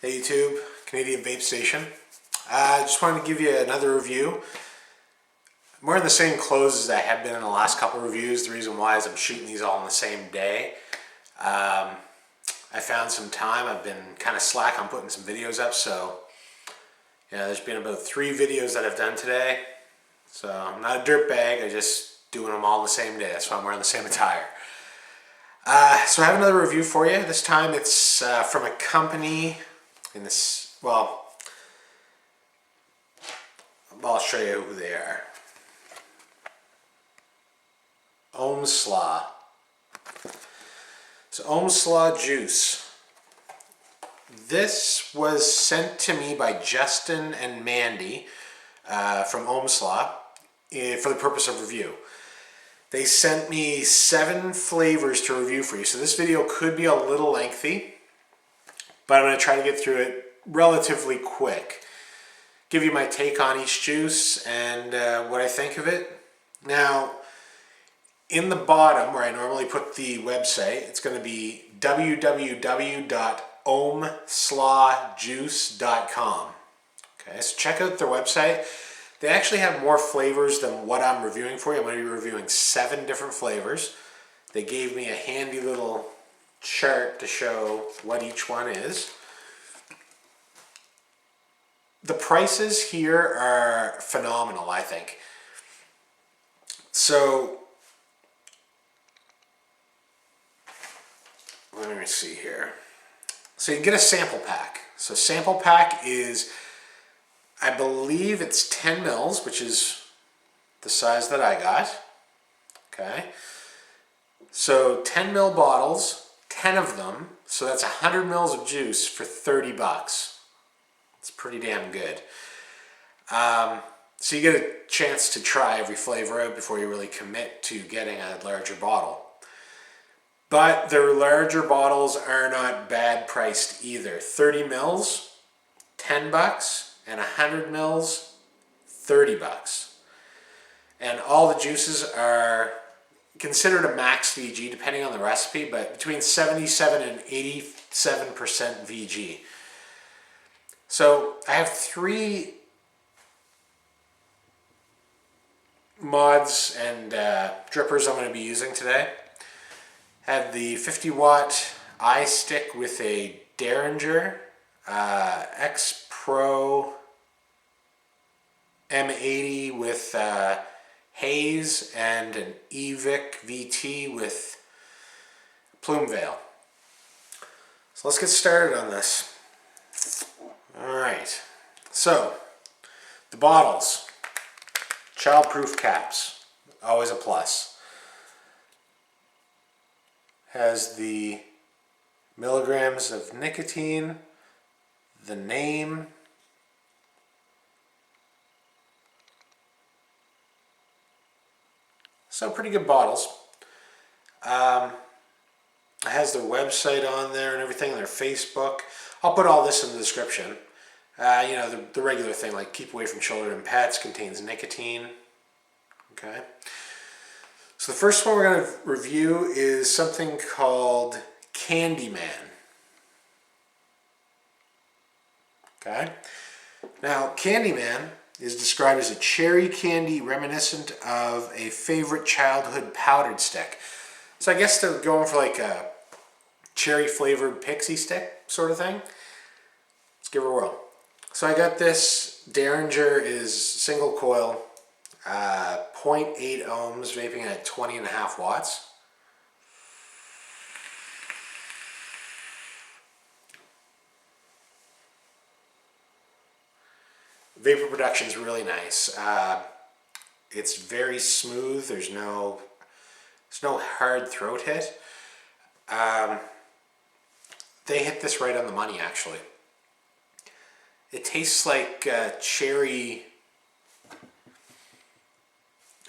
Hey YouTube, Canadian Vape Station. I just wanted to give you another review. I'm wearing the same clothes as I have been in the last couple of reviews. The reason why is I'm shooting these all on the same day. I found some time. I've been kind of slack on putting some videos up, so there's been about 3 videos that I've done today. So I'm not a dirtbag, I'm just doing them all on the same day. That's why I'm wearing the same attire. So I have another review for you. This time it's from a company in this, well, I'll show you who they are. OHM Slaw. So OHM Slaw Ejuice. This was sent to me by Justin and Mandy from OHM Slaw for the purpose of review. They sent me 7 flavors to review for you, so this video could be a little lengthy, but I'm going to try to get through it relatively quick. Give you my take on each juice and what I think of it. Now, in the bottom where I normally put the website, it's going to be www.ohmslawjuice.com. Okay, so check out their website. They actually have more flavors than what I'm reviewing for you. I'm going to be reviewing 7 different flavors. They gave me a handy little chart to show what each one is. The prices here are phenomenal, I think. So, let me see here. So you get a sample pack. So sample pack is, I believe it's 10 mils, which is the size that I got. Okay. So 10 mil bottles, 10 of them. So that's 100 mils of juice for 30 bucks. It's pretty damn good. So you get a chance to try every flavor out before you really commit to getting a larger bottle. But their larger bottles are not bad priced either. 30 mils, 10 bucks, and 100 mils, 30 bucks. And all the juices are considered a max VG depending on the recipe, but between 77 and 87% VG. So I have 3 mods and drippers I'm going to be using today. I have the 50 watt iStick with a Derringer X Pro M80 with haze and an eVic VT with plume veil. So let's get started on this. Alright, so the bottles, childproof caps, always a plus. Has the milligrams of nicotine, the name, so pretty good bottles. It has their website on there and everything, their Facebook. I'll put all this in the description. The regular thing like keep away from children and pets, contains nicotine. Okay. So the first one we're going to review is something called Candyman. Okay. Now, Candyman is described as a cherry candy reminiscent of a favorite childhood powdered stick. So I guess they're going for like a cherry flavored pixie stick sort of thing. Let's give it a whirl. So I got this Derringer is single coil, 0.8 ohms, vaping at 20.5 watts. Vapor production is really nice. It's very smooth. There's no hard throat hit. They hit this right on the money, actually. It tastes like cherry,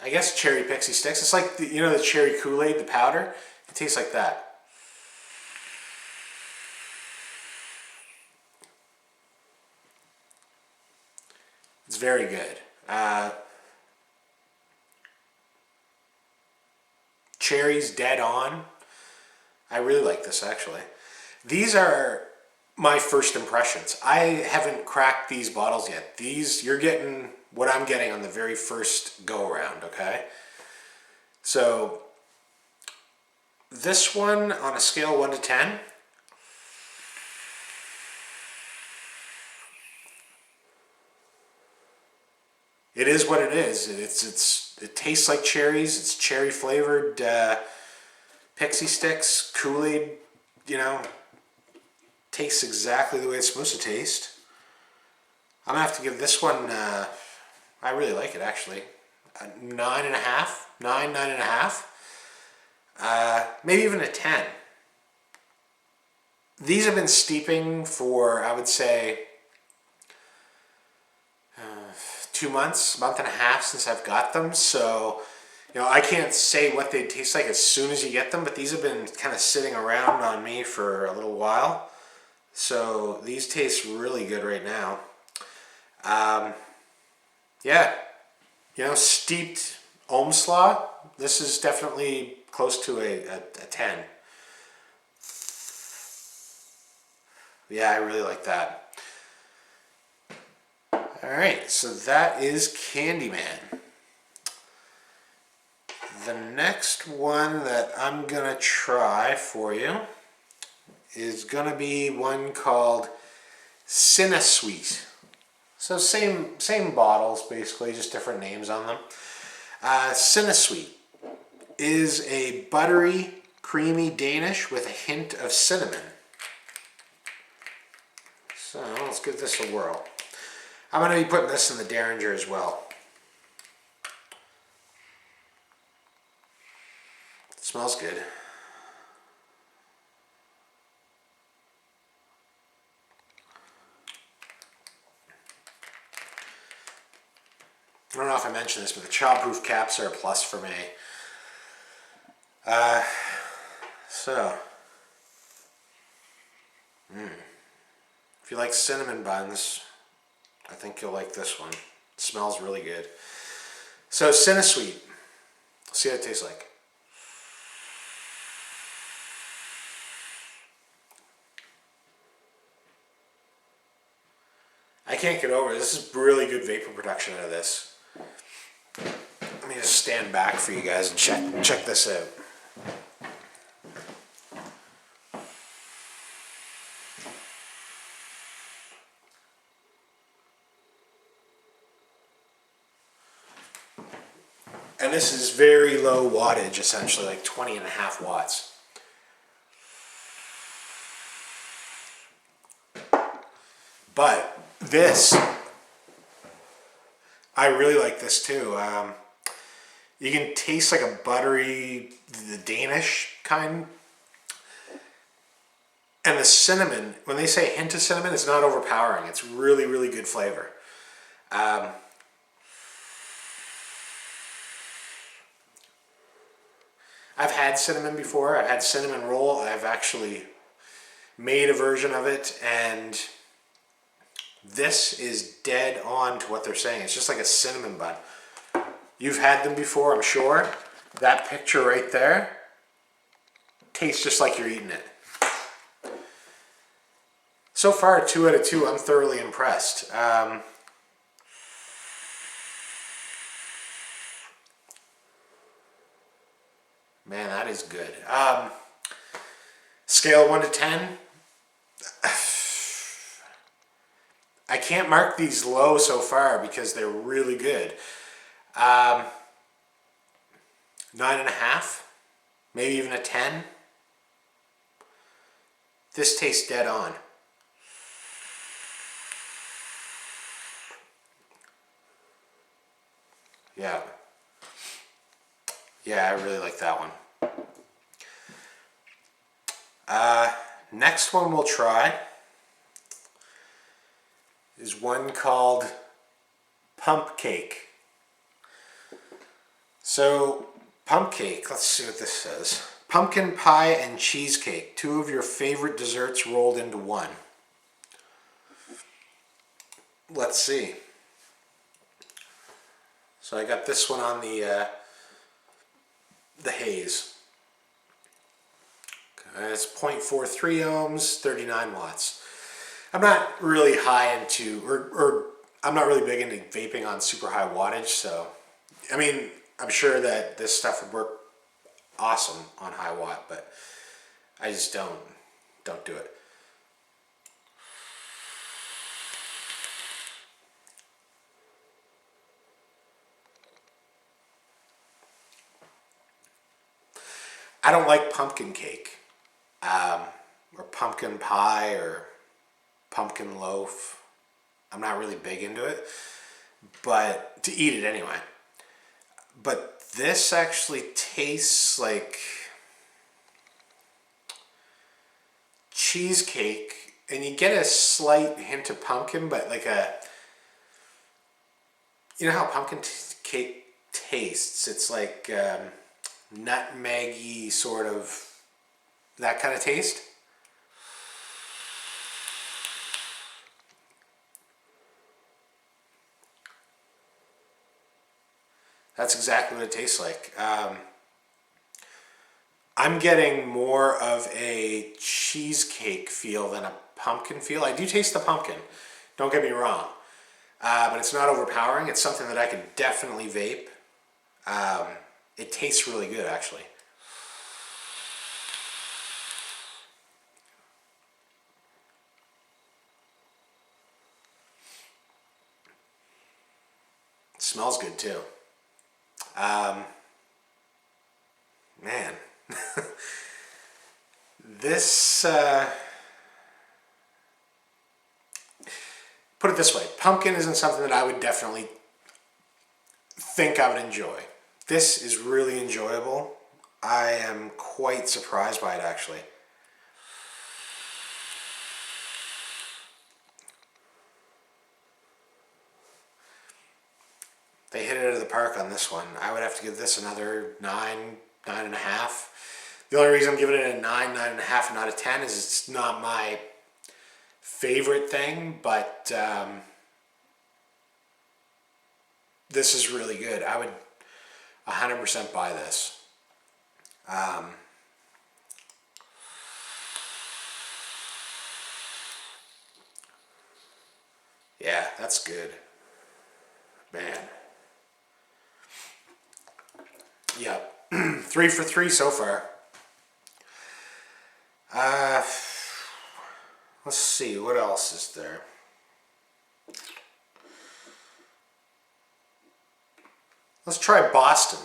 I guess cherry pixie sticks. It's like the cherry Kool-Aid, the powder. It tastes like that. It's very good. Cherry's dead on. I really like this actually. These are my first impressions. I haven't cracked these bottles yet. These, you're getting what I'm getting on the very first go around, okay? So this one on a scale of 1 to 10, it is what it is. It tastes like cherries. It's cherry flavored Pixie Sticks, Kool-Aid, you know, tastes exactly the way it's supposed to taste. I'm gonna have to give this one, I really like it actually, a 9.5, 9.5, maybe even a 10. These have been steeping for, I would say, 2 months, month and a half since I've got them. So, you know, I can't say what they taste like as soon as you get them, but these have been kind of sitting around on me for a little while. So these taste really good right now. Yeah, you know, steeped OHM Slaw, this is definitely close to a 10. Yeah, I really like that. Alright, so that is Candyman. The next one that I'm going to try for you is going to be one called Cinesweet. So same bottles, basically, just different names on them. Cinesweet is a buttery, creamy Danish with a hint of cinnamon. So let's give this a whirl. I'm going to be putting this in the Derringer as well. It smells good. I don't know if I mentioned this, but the child-proof caps are a plus for me. If you like cinnamon buns, I think you'll like this one. It smells really good. So Cinesweet, let's see what it tastes like. I can't get over it. This is really good vapor production out of this. Let me just stand back for you guys and check this out. And this is very low wattage, essentially, like 20.5 watts. But this, I really like this too. You can taste like a buttery, the Danish kind. And the cinnamon, when they say hint of cinnamon, it's not overpowering. It's really, really good flavor. I've had cinnamon before. I've had cinnamon roll. I've actually made a version of it, and this is dead on to what they're saying. It's just like a cinnamon bun. You've had them before, I'm sure. That picture right there tastes just like you're eating it. So far, 2 out of 2, I'm thoroughly impressed. Man, that is good. Scale 1 to 10. I can't mark these low so far because they're really good. 9.5, maybe even a 10. This tastes dead on. Yeah. Yeah, I really like that one. Next one we'll try is one called Pump Cake. So, Pump Cake, let's see what this says. Pumpkin pie and cheesecake, 2 of your favorite desserts rolled into one. Let's see. So I got this one on the haze. Okay, it's 0.43 ohms, 39 watts. I'm not really high into, or I'm not really big into vaping on super high wattage. So, I mean, I'm sure that this stuff would work awesome on high watt, but I just don't do it. I don't like pumpkin cake, or pumpkin pie, or pumpkin loaf. I'm not really big into it, but to eat it anyway. But this actually tastes like cheesecake, and you get a slight hint of pumpkin, but like you know how pumpkin cake tastes? It's like nutmeggy, sort of, that kind of taste. That's exactly what it tastes like. I'm getting more of a cheesecake feel than a pumpkin feel. I do taste the pumpkin, don't get me wrong, but it's not overpowering. It's something that I could definitely vape. It tastes really good, actually. It smells good too. Man, this, put it this way, pumpkin isn't something that I would definitely think I would enjoy. This is really enjoyable. I am quite surprised by it, actually. They hit it out of the park on this one. I would have to give this another 9, 9.5. The only reason I'm giving it a 9, 9.5, and not a 10 is it's not my favorite thing, but this is really good. I would 100% buy this. Yeah, that's good. Man. Yep. 3 for 3 so far. Let's see, what else is there? Let's try Boston.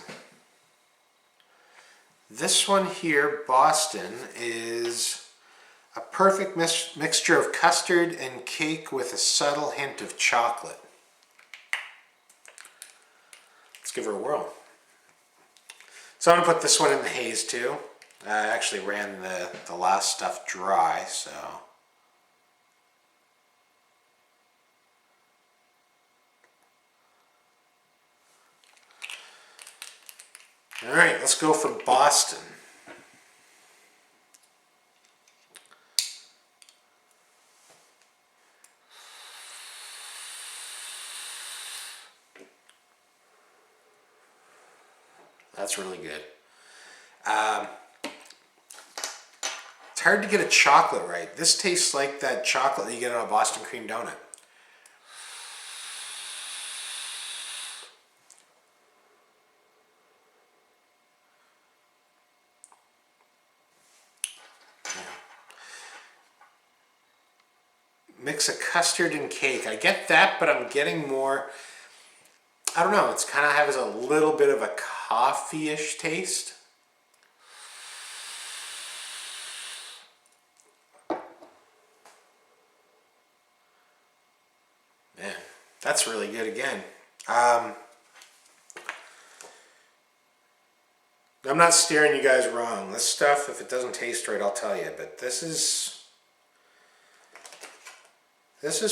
This one here, Boston, is a perfect mixture of custard and cake with a subtle hint of chocolate. Let's give her a whirl. So I'm going to put this one in the haze too. I actually ran the last stuff dry, so. All right, let's go for Boston. That's really good. It's hard to get a chocolate right. This tastes like that chocolate that you get on a Boston cream donut. Mix of custard and cake. I get that, but I'm getting more, I don't know, it's kind of has a little bit of a coffee-ish taste. Man, that's really good again. I'm not steering you guys wrong. This stuff, if it doesn't taste right, I'll tell you, but this is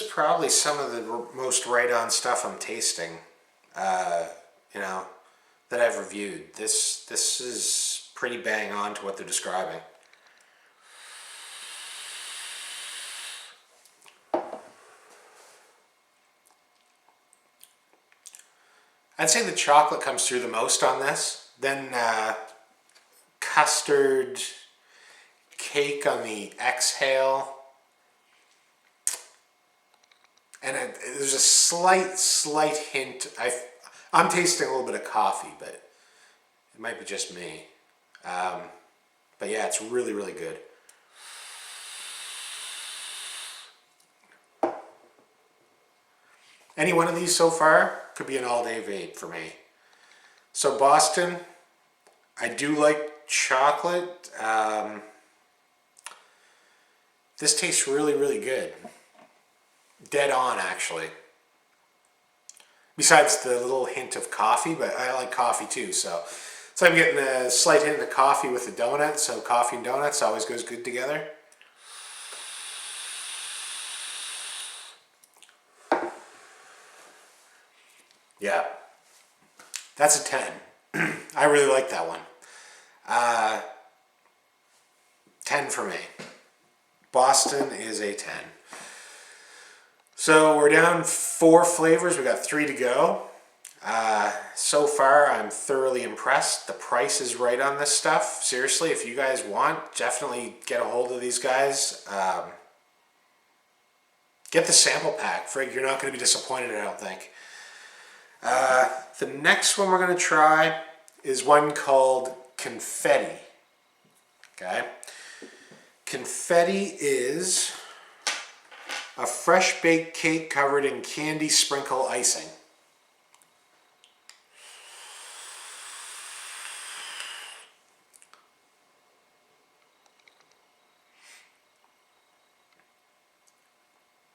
probably some of the most right-on stuff I'm tasting, you know, that I've reviewed. This is pretty bang on to what they're describing. I'd say the chocolate comes through the most on this, then custard, cake on the exhale, and there's a slight hint. I'm tasting a little bit of coffee, but it might be just me. But yeah, it's really, really good. Any one of these so far could be an all-day vape for me. So Boston, I do like chocolate. This tastes really, really good. Dead on, actually. Besides the little hint of coffee, but I like coffee too, so I'm getting a slight hint of coffee with the donut, so coffee and donuts always goes good together. Yeah, that's a 10. I really like that one. 10 for me. Boston is a 10. So we're down 4 flavors. We got 3 to go. So far, I'm thoroughly impressed. The price is right on this stuff. Seriously, if you guys want, definitely get a hold of these guys. Get the sample pack. Frig, you're not going to be disappointed, I don't think. The next one we're going to try is one called Confetti. Okay? Confetti is a fresh baked cake covered in candy sprinkle icing.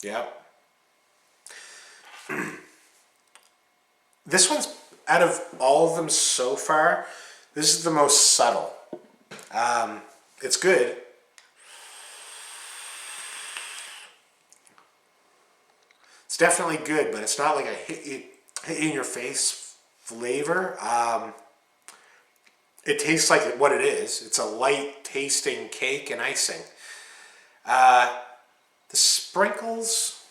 Yep. This one's, out of all of them so far, this is the most subtle. It's good. It's definitely good, but it's not like a hit in your face flavor. It tastes like what it is. It's a light tasting cake and icing. The sprinkles,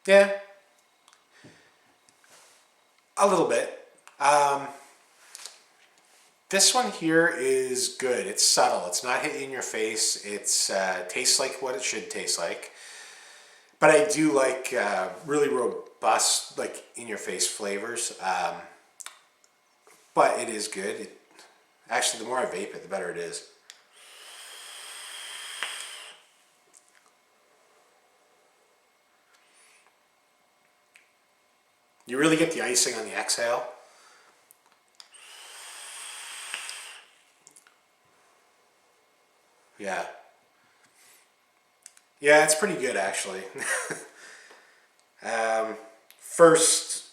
yeah, a little bit. This one here is good. It's subtle. It's not hitting your face. It's tastes like what it should taste like. But I do like really robust, like in-your-face flavors. But it is good. Actually, the more I vape it, the better it is. You really get the icing on the exhale. Yeah. Yeah, it's pretty good actually. First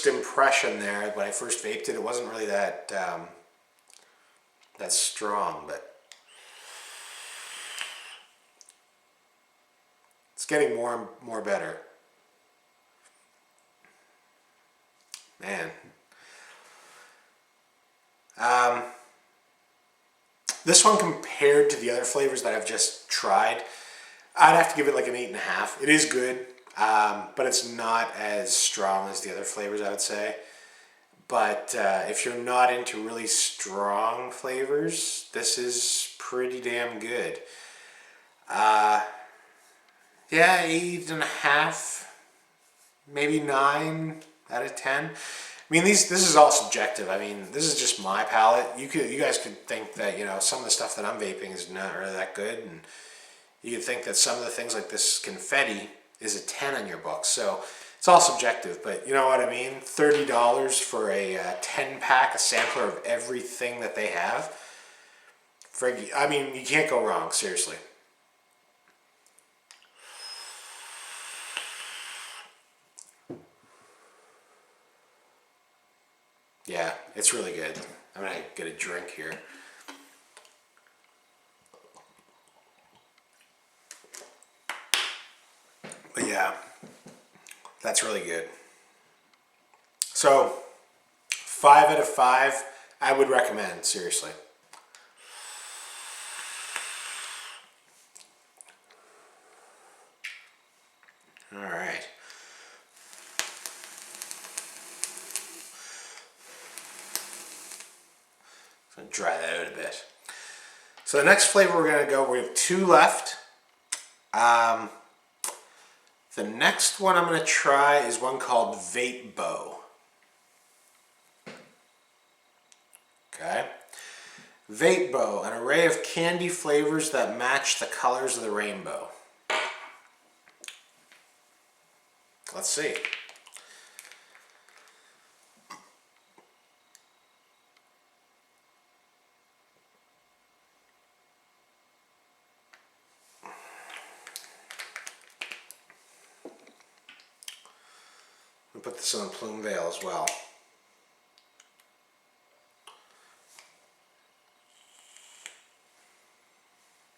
impression there, when I first vaped it, it wasn't really that that strong, but it's getting more and more better. Man. This one, compared to the other flavors that I've just tried, I'd have to give it like an 8.5. It is good, but it's not as strong as the other flavors, I would say. But if you're not into really strong flavors, this is pretty damn good. Yeah, 8.5, maybe 9 out of 10. I mean, this is all subjective. I mean, this is just my palate. You guys could think that, you know, some of the stuff that I'm vaping is not really that good, and you could think that some of the things like this Confetti is a 10 on your book. So it's all subjective, but you know what I mean? $30 for a 10-pack, a sampler of everything that they have. Frig, I mean, you can't go wrong, seriously. Yeah, it's really good. I'm gonna get a drink here. But yeah, that's really good. So, 5 out of 5, I would recommend, seriously. All right. So dry that out a bit. So the next flavor we're going to go, we have 2 left. The next one I'm going to try is one called Vape. Okay. Vape, an array of candy flavors that match the colors of the rainbow. Let's see. I'll put this on Plume Veil as well.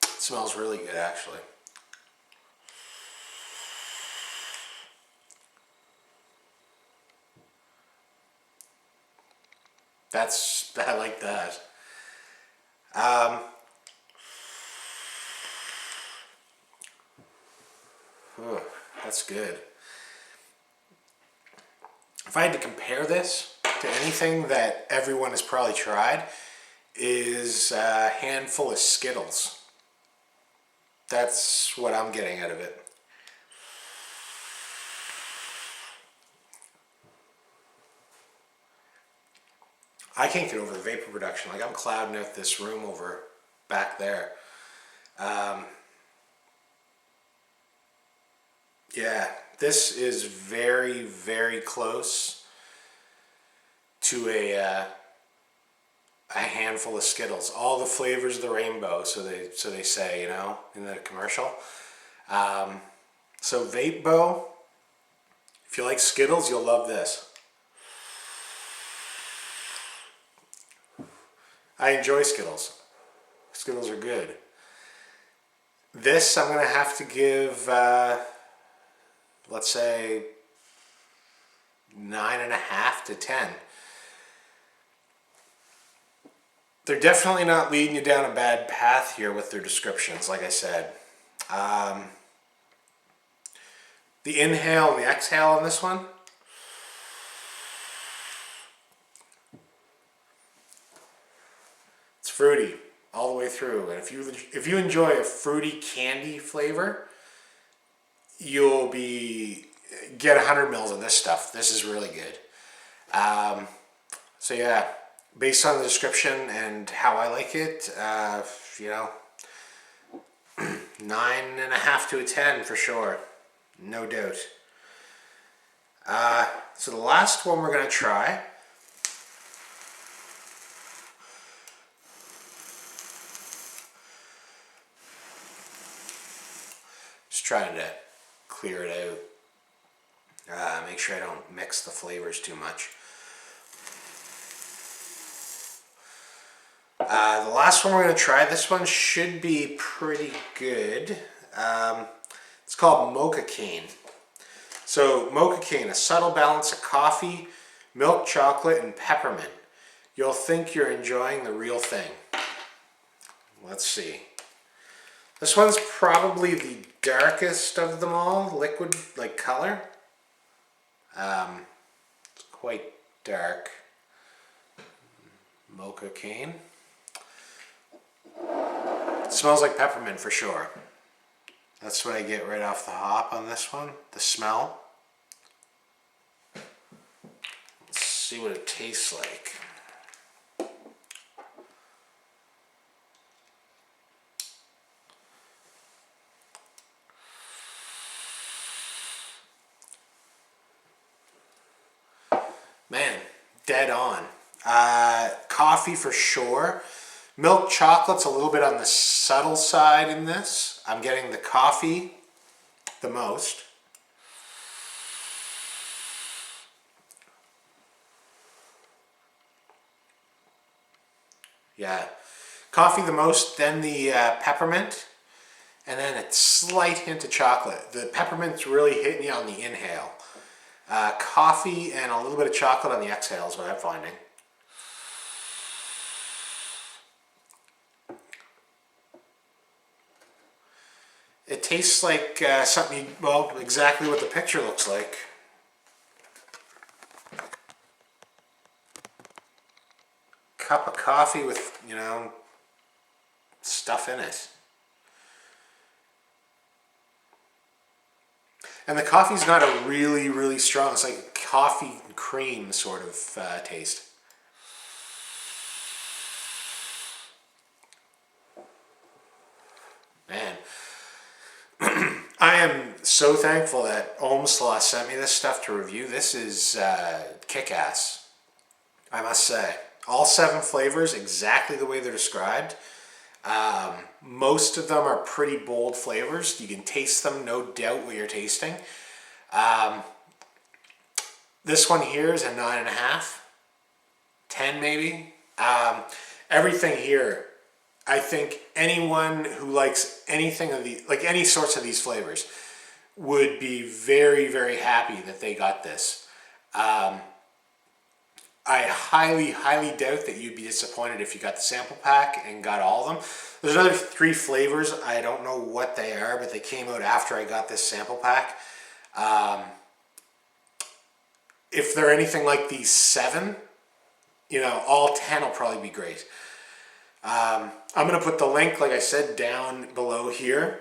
It smells really good, actually. I like that. That's good. If I had to compare this to anything that everyone has probably tried, is a handful of Skittles. That's what I'm getting out of it. I can't get over the vapor production. Like, I'm clouding out this room over back there. Yeah, this is very, very close to a handful of Skittles. All the flavors of the rainbow, so they say, you know, in the commercial. So Vape, if you like Skittles, you'll love this. I enjoy Skittles. Skittles are good. This I'm going to have to give, let's say, 9.5 to 10. They're definitely not leading you down a bad path here with their descriptions, like I said. The inhale and the exhale on this one, it's fruity all the way through. And if you enjoy a fruity candy flavor, you'll get 100 mils of this stuff. This is really good. So yeah, based on the description and how I like it, you know, 9.5 to a 10 for sure, no doubt. So the last one we're going to try, just trying to clear it out, make sure I don't mix the flavors too much. The last one we're going to try, this one should be pretty good. It's called Mocha Cane. So Mocha Cane, a subtle balance of coffee, milk chocolate, and peppermint. You'll think you're enjoying the real thing. Let's see. This one's probably the darkest of them all, liquid like color. It's quite dark. Mocha Cane. It smells like peppermint for sure. That's what I get right off the hop on this one, the smell. Let's see what it tastes like. Man, dead on. Coffee for sure. Milk chocolate's a little bit on the subtle side in this. I'm getting the coffee the most. Yeah, coffee the most, then the peppermint, and then a slight hint of chocolate. The peppermint's really hitting you on the inhale. Coffee and a little bit of chocolate on the exhale is what I'm finding. It tastes like something, well, exactly what the picture looks like. cup of coffee with, you know, stuff in it. And the coffee's not a really, really strong, it's like coffee and cream sort of taste. Man, I am so thankful that OHM Slaw sent me this stuff to review. This is kick-ass, I must say. All 7 flavors exactly the way they're described. Most of them are pretty bold flavors. You can taste them, no doubt what you're tasting. This one here is a 9.5, 10 maybe. Everything here, I think anyone who likes anything of the, like any sorts of these flavors, would be very, very happy that they got this. I highly, highly doubt that you'd be disappointed if you got the sample pack and got all of them. There's another 3 flavors. I don't know what they are, but they came out after I got this sample pack. If they're anything like these 7, you know, all 10 will probably be great. I'm going to put the link, like I said, down below here.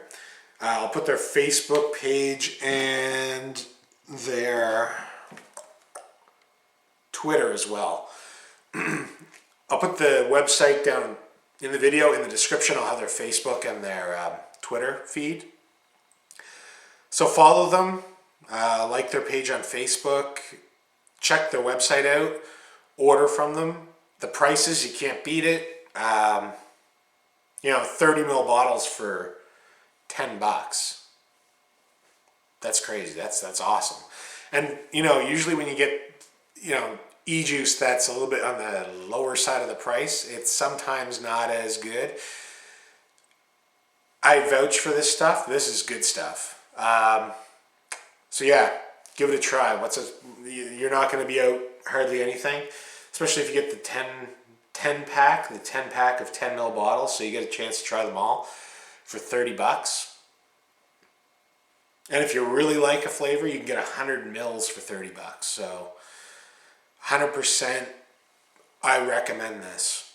I'll put their Facebook page and their Twitter as well. I'll put the website down in the video. In the description, I'll have their Facebook and their Twitter feed. So follow them, like their page on Facebook, check their website out, order from them. The prices, you can't beat it. You know, 30 ml bottles for $10. That's crazy. That's awesome. And you know, usually when you get, you know, e-juice that's a little bit on the lower side of the price, it's sometimes not as good. I vouch for this stuff. This is good stuff. So yeah, give it a try. You're not going to be out hardly anything, especially if you get the 10 pack of 10 ml bottles, so you get a chance to try them all for $30. And if you really like a flavor, you can get 100 mils for $30. So 100%, I recommend this.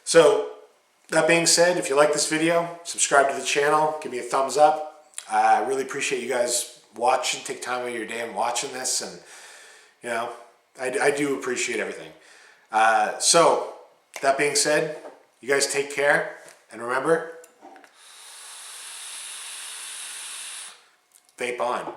So that being said, if you like this video, subscribe to the channel, give me a thumbs up. I really appreciate you guys watching, take time out of your day and watching this, and you know, I do appreciate everything. So that being said, you guys take care, and remember, vape on.